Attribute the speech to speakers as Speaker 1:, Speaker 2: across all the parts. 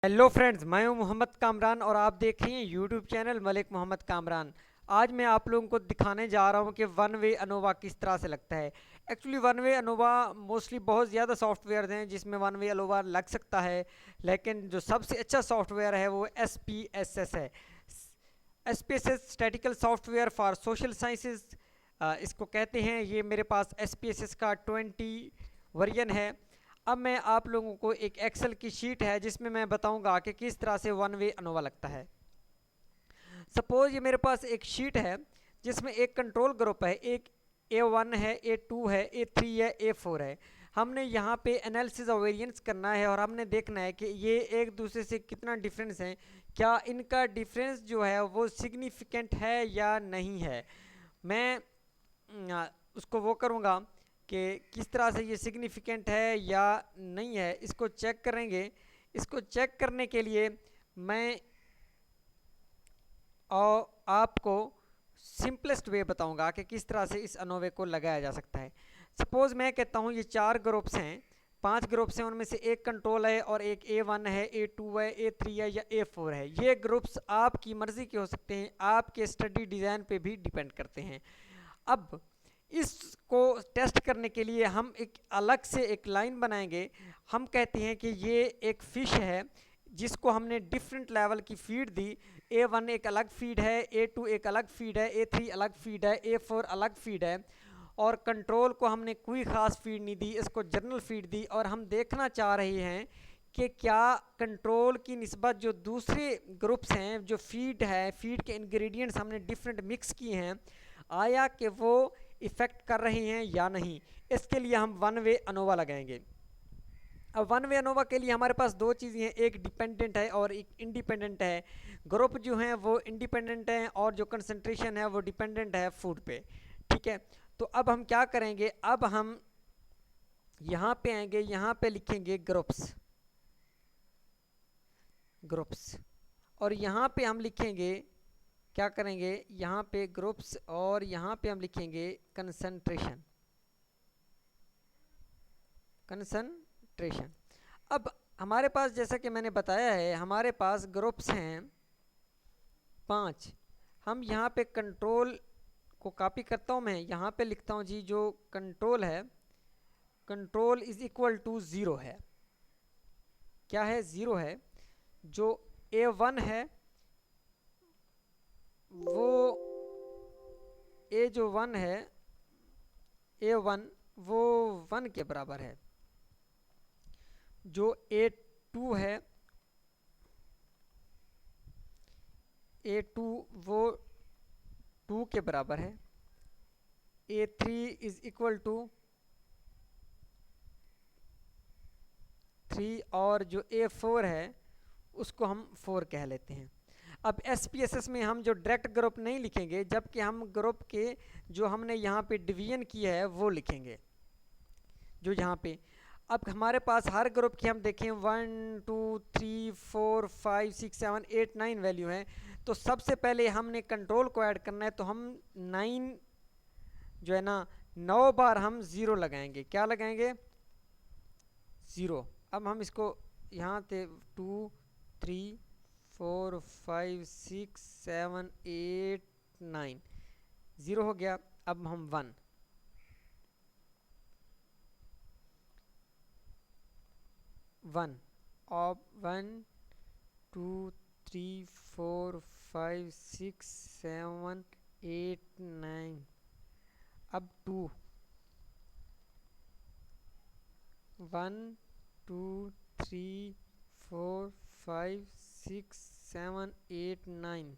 Speaker 1: Hello friends, मैं हूं मोहम्मद कामरान और आप देख रहे हैं यूट्यूब चैनल मलिक मोहम्मद कामरान। आज मैं आप लोगों को दिखाने जा रहा हूं कि वन वे अनोवा किस तरह से लगता है। Actually one way ANOVA mostly बहुत ज़्यादा सॉफ्टवेयर हैं जिसमें वन वे अनोवा लग सकता है, लेकिन जो सबसे अच्छा सॉफ्टवेयर है वो एस पी एस एस है। S P S S statistical software for social sciences इसको कहते हैं। ये मेरे पास एस पी एस एस का 20 वर्जन है। अब मैं आप लोगों को एक एक्सेल की शीट है जिसमें मैं बताऊंगा कि किस तरह से वन वे अनोवा लगता है। सपोज ये मेरे पास एक शीट है जिसमें एक कंट्रोल ग्रुप है, एक A1 है, A2 है, A3 है, A4 है। हमने यहाँ पे एनालिसिस और वेरिएंस करना है और हमने देखना है कि ये एक दूसरे से कितना डिफरेंस है, क्या इनका डिफरेंस जो है वो सिग्निफिकेंट है या नहीं है। मैं उसको वो करूँगा कि किस तरह से ये सिग्निफिकेंट है या नहीं है, इसको चेक करेंगे। इसको चेक करने के लिए मैं और आपको सिंपलेस्ट वे बताऊंगा कि किस तरह से इस अनोवे को लगाया जा सकता है। सपोज मैं कहता हूँ ये 4 ग्रुप्स हैं, 5 ग्रुप्स हैं, उनमें से एक कंट्रोल है और एक A1 है, A2 है, A3 है या A4 है। ये ग्रुप्स आपकी मर्ज़ी के हो सकते हैं, आपके स्टडी डिज़ाइन पे भी डिपेंड करते हैं। अब इसको टेस्ट करने के लिए हम एक अलग से एक लाइन बनाएंगे। हम कहते हैं कि ये एक फ़िश है जिसको हमने डिफरेंट लेवल की फीड दी। A1 एक अलग फीड है, A2 एक अलग फीड है, A3 अलग फीड है, A4 अलग फीड है। और कंट्रोल को हमने कोई ख़ास फीड नहीं दी, इसको जनरल फीड दी। और हम देखना चाह रहे हैं कि क्या कंट्रोल की निस्बत जो दूसरे ग्रुप्स हैं, जो फीड है, फीड के इंग्रेडिएंट्स हमने डिफरेंट मिक्स किए हैं, आया कि वो इफ़ेक्ट कर रहे हैं या नहीं। इसके लिए हम वन वे अनोवा लगाएंगे। अब वन वे अनोवा के लिए हमारे पास दो चीज़ें हैं, एक डिपेंडेंट है और एक इंडिपेंडेंट है। ग्रुप जो हैं वो इंडिपेंडेंट हैं और जो कंसंट्रेशन है वो डिपेंडेंट है फूड पे। ठीक है, तो अब हम क्या करेंगे, अब हम यहाँ पे आएंगे, यहाँ पे लिखेंगे ग्रुप्स, ग्रुप्स। और यहाँ पे हम लिखेंगे, क्या करेंगे, यहाँ पे ग्रुप्स और यहाँ पे हम लिखेंगे कंसंट्रेशन, कंसंट्रेशन। अब हमारे पास जैसा कि मैंने बताया है, हमारे पास ग्रुप्स हैं 5। हम यहाँ पे कंट्रोल को कॉपी करता हूँ, मैं यहाँ पे लिखता हूँ जी, जो कंट्रोल है, कंट्रोल इज इक्वल टू 0 है। क्या है? 0 है। जो A1 है वो जो 1 है, A1 वो 1 के बराबर है। जो A2 है, A2 वो 2 के बराबर है। A3 इज इक्वल टू 3 और जो A4 है उसको हम 4 कह लेते हैं। अब SPSS में हम जो डायरेक्ट ग्रुप नहीं लिखेंगे, जबकि हम ग्रुप के जो हमने यहाँ पे डिवीजन किया है वो लिखेंगे, जो यहाँ पे। अब हमारे पास हर ग्रुप की हम देखें 1 2 3 4 5 6 7 8 9 वैल्यू हैं। तो सबसे पहले हमने कंट्रोल को ऐड करना है, तो हम 9 जो है ना, 9 बार हम 0 लगाएंगे। क्या लगाएंगे? 0। अब हम इसको यहाँ से 2 3 4 5 6 7 8 9 0 हो गया। अब हम 1 1 अब 1 2 3 4 5 6 7 8 9 अब 2 1 2 3 4 5 6 7 8 9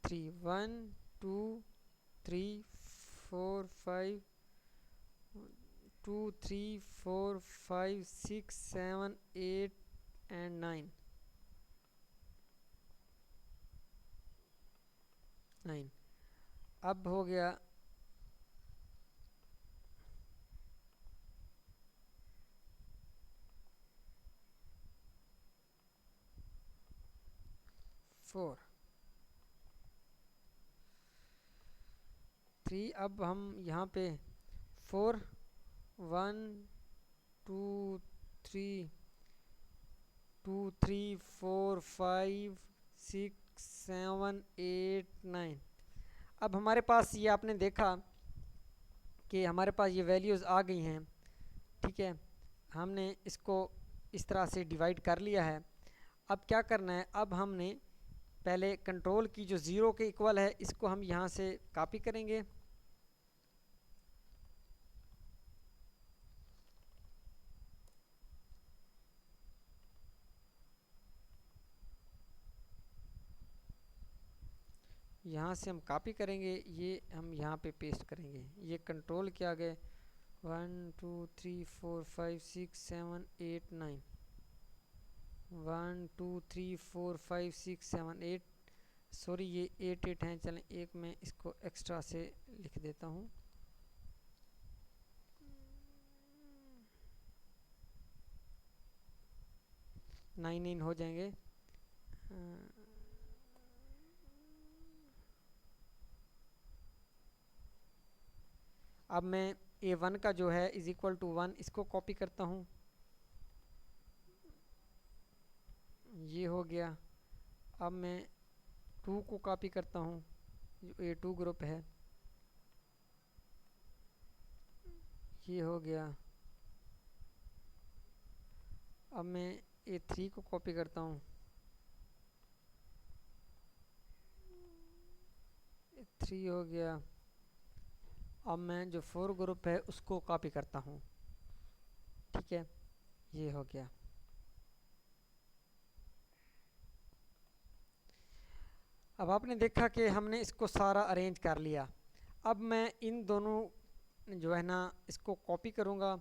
Speaker 1: 3 1 2 3 4 5 2 3 4 5 6 7 8 and 9 9। अब हो गया 4 3। अब हम यहाँ पे 4 1 2 3 2 3 4 5 6 7 8 9। अब हमारे पास ये आपने देखा कि हमारे पास ये वैल्यूज़ आ गई हैं, ठीक है। हमने इसको इस तरह से डिवाइड कर लिया है। अब क्या करना है, अब हमने पहले कंट्रोल की जो ज़ीरो के इक्वल है इसको हम यहाँ से कॉपी करेंगे, यहाँ से हम कॉपी करेंगे, ये हम यहाँ पे पेस्ट करेंगे। ये कंट्रोल के आगे 1 2 3 4 5 6 7 8 9 1 2 3 4 5 6 7 8, सॉरी ये 8 8 हैं। चलें एक मैं इसको एक्स्ट्रा से लिख देता हूँ, नाइन 9 हो जाएंगे। अब मैं A1 का जो है इज इक्वल टू 1 इसको कॉपी करता हूँ, ये हो गया। अब मैं 2 को कॉपी करता हूँ, जो A2 ग्रुप है, ये हो गया। अब मैं A3 को कॉपी करता हूँ, A3 हो गया। अब मैं जो 4 ग्रुप है उसको कॉपी करता हूँ, ठीक है, ये हो गया। अब आपने देखा कि हमने इसको सारा अरेंज कर लिया। अब मैं इन दोनों जो है ना इसको कॉपी करूँगा,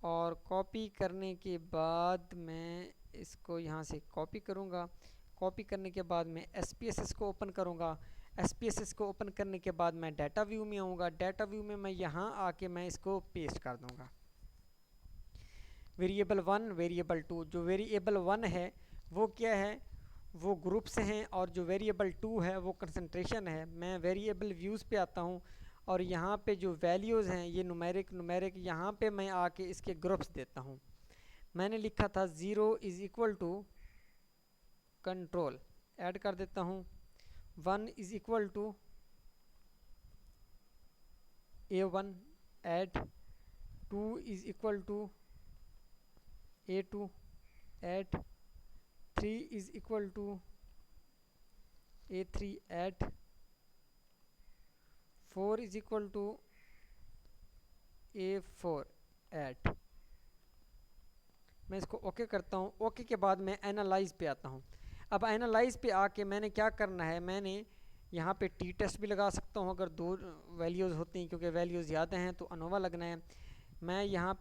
Speaker 1: और कॉपी करने के बाद मैं इसको यहाँ से कॉपी करूँगा। कॉपी करने के बाद मैं SPSS को ओपन करूँगा। SPSS को ओपन करने के बाद मैं डाटा व्यू में आऊँगा। डाटा व्यू में मैं यहाँ आके मैं इसको पेस्ट कर दूँगा। वेरिएबल 1, वेरिएबल 2, जो वेरिएबल 1 है वो क्या है, वो ग्रुप्स हैं, और जो वेरिएबल 2 है वो कंसंट्रेशन है। मैं वेरिएबल व्यूज़ पे आता हूँ, और यहाँ पे जो वैल्यूज़ हैं ये नुमेरिक यहाँ पे मैं आके इसके ग्रुप्स देता हूँ। मैंने लिखा था 0 is equal to control, add कर देता हूँ। 1 is equal to A1, add. 2 is equal to A2, add. 3 is equal to A3, add. 4 is equal to A4, add. मैं इसको ओके करता हूँ। ओके के बाद मैं एनालाइज पे आता हूँ। अब एनालाइज पे आके मैंने क्या करना है, मैंने यहाँ पे टी टेस्ट भी लगा सकता हूँ अगर 2 वैल्यूज़ होती हैं, क्योंकि वैल्यूज़ ज़्यादा हैं तो अनोवा लगना है। मैं यहाँ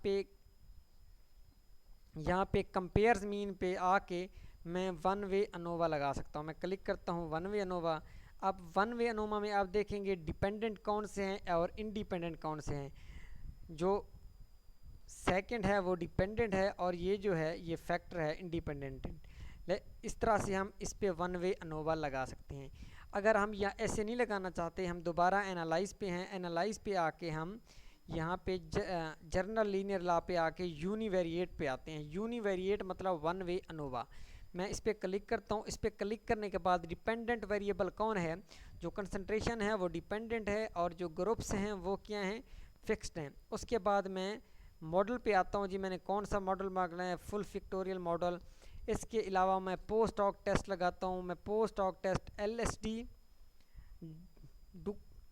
Speaker 1: पे कंपेयर्स मीन पे आके मैं वन वे अनोवा लगा सकता हूँ। मैं क्लिक करता हूँ वन वे अनोवा। अब वन वे अनोवा में आप देखेंगे डिपेंडेंट कौन से हैं और इंडिपेंडेंट कौन से हैं। जो सेकंड है वो डिपेंडेंट है, और ये जो है ये फैक्टर है इंडिपेंडेंट। इस तरह से हम इस पे वन वे अनोवा लगा सकते हैं। अगर हम यहाँ ऐसे नहीं लगाना चाहते, हम दोबारा एनालाइज पे हैं, एनालाइज पे आके हम यहाँ पे जर्नल लीनियर लॉ पे आके यूनिवेरिएट पे आते हैं। यूनिवेरिएट मतलब वन वे अनोवा। मैं इस पर क्लिक करता हूँ। इस पर क्लिक करने के बाद डिपेंडेंट वेरिएबल कौन है, जो कंसंट्रेशन है वो डिपेंडेंट है, और जो ग्रुप्स हैं वो क्या हैं, फिक्स्ड हैं। उसके बाद मैं मॉडल पे आता हूँ जी, मैंने कौन सा मॉडल मांगना है, फुल फैक्टोरियल मॉडल। इसके अलावा मैं पोस्ट ऑक टेस्ट लगाता हूँ। मैं पोस्ट ऑक टेस्ट LSD,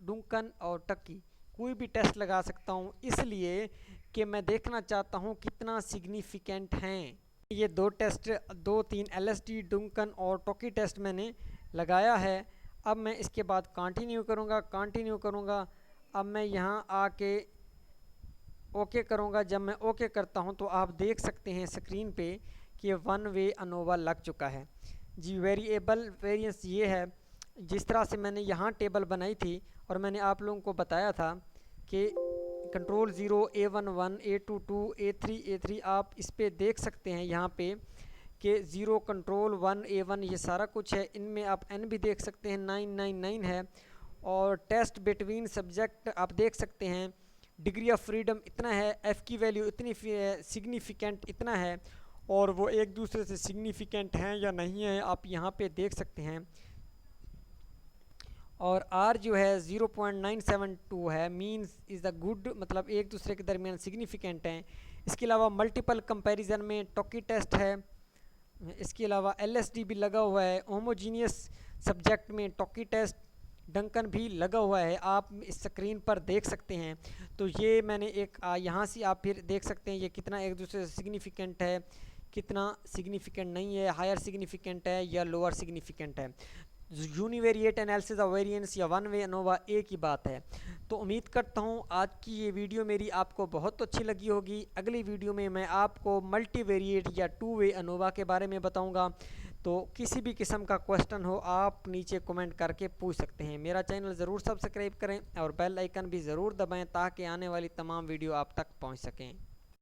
Speaker 1: डुंकन और टक्की कोई भी टेस्ट लगा सकता हूँ, इसलिए कि मैं देखना चाहता हूँ कितना सिग्निफिकेंट हैं ये 2 टेस्ट। 2-3 LSD, डुंकन और टॉकी टेस्ट मैंने लगाया है। अब मैं इसके बाद कंटिन्यू करूँगा। अब मैं यहाँ आके ओके करूँगा। जब मैं ओके करता हूँ तो आप देख सकते हैं स्क्रीन पे कि वन वे अनोवा लग चुका है जी। वेरिएबल वेरिएंस ये है, जिस तरह से मैंने यहाँ टेबल बनाई थी और मैंने आप लोगों को बताया था कि control 0, A1 1, A2 2, A3 A3, आप इस पे देख सकते हैं यहाँ पे कि 0 कंट्रोल 1 A1 ये सारा कुछ है। इनमें आप n भी देख सकते हैं, 999 है। और टेस्ट बिटवीन सब्जेक्ट आप देख सकते हैं डिग्री ऑफ फ्रीडम इतना है, एफ़ की वैल्यू इतनी सिग्निफिकेंट इतना है, और वो एक दूसरे से सिग्निफिकेंट हैं या नहीं है आप यहाँ पे देख सकते हैं। और आर जो है 0.972 है, मीन्स इज़ द गुड, मतलब एक दूसरे के दरमियान सिग्निफिकेंट हैं। इसके अलावा मल्टीपल कंपैरिजन में टॉकी टेस्ट है, इसके अलावा एलएसडी भी लगा हुआ है। होमोजीनियस सब्जेक्ट में टॉकी टेस्ट, डंकन भी लगा हुआ है, आप इस स्क्रीन पर देख सकते हैं। तो ये मैंने एक यहाँ से आप फिर देख सकते हैं ये कितना एक दूसरे से सिग्निफिकेंट है, कितना सिग्निफिकेंट नहीं है, हायर सिग्निफिकेंट है या लोअर सिग्निफिकेंट है। यूनिवेरिएट एनालिसिस ऑफ वेरिएंस या वन वे अनोवा एक ही बात है। तो उम्मीद करता हूँ आज की ये वीडियो मेरी आपको बहुत अच्छी लगी होगी। अगली वीडियो में मैं आपको मल्टीवेरिएट या टू वे अनोवा के बारे में बताऊँगा। तो किसी भी किस्म का क्वेश्चन हो आप नीचे कमेंट करके पूछ सकते हैं। मेरा चैनल ज़रूर सब्सक्राइब करें और बेल आइकन भी ज़रूर दबाएं ताकि आने वाली तमाम वीडियो आप तक पहुंच सकें।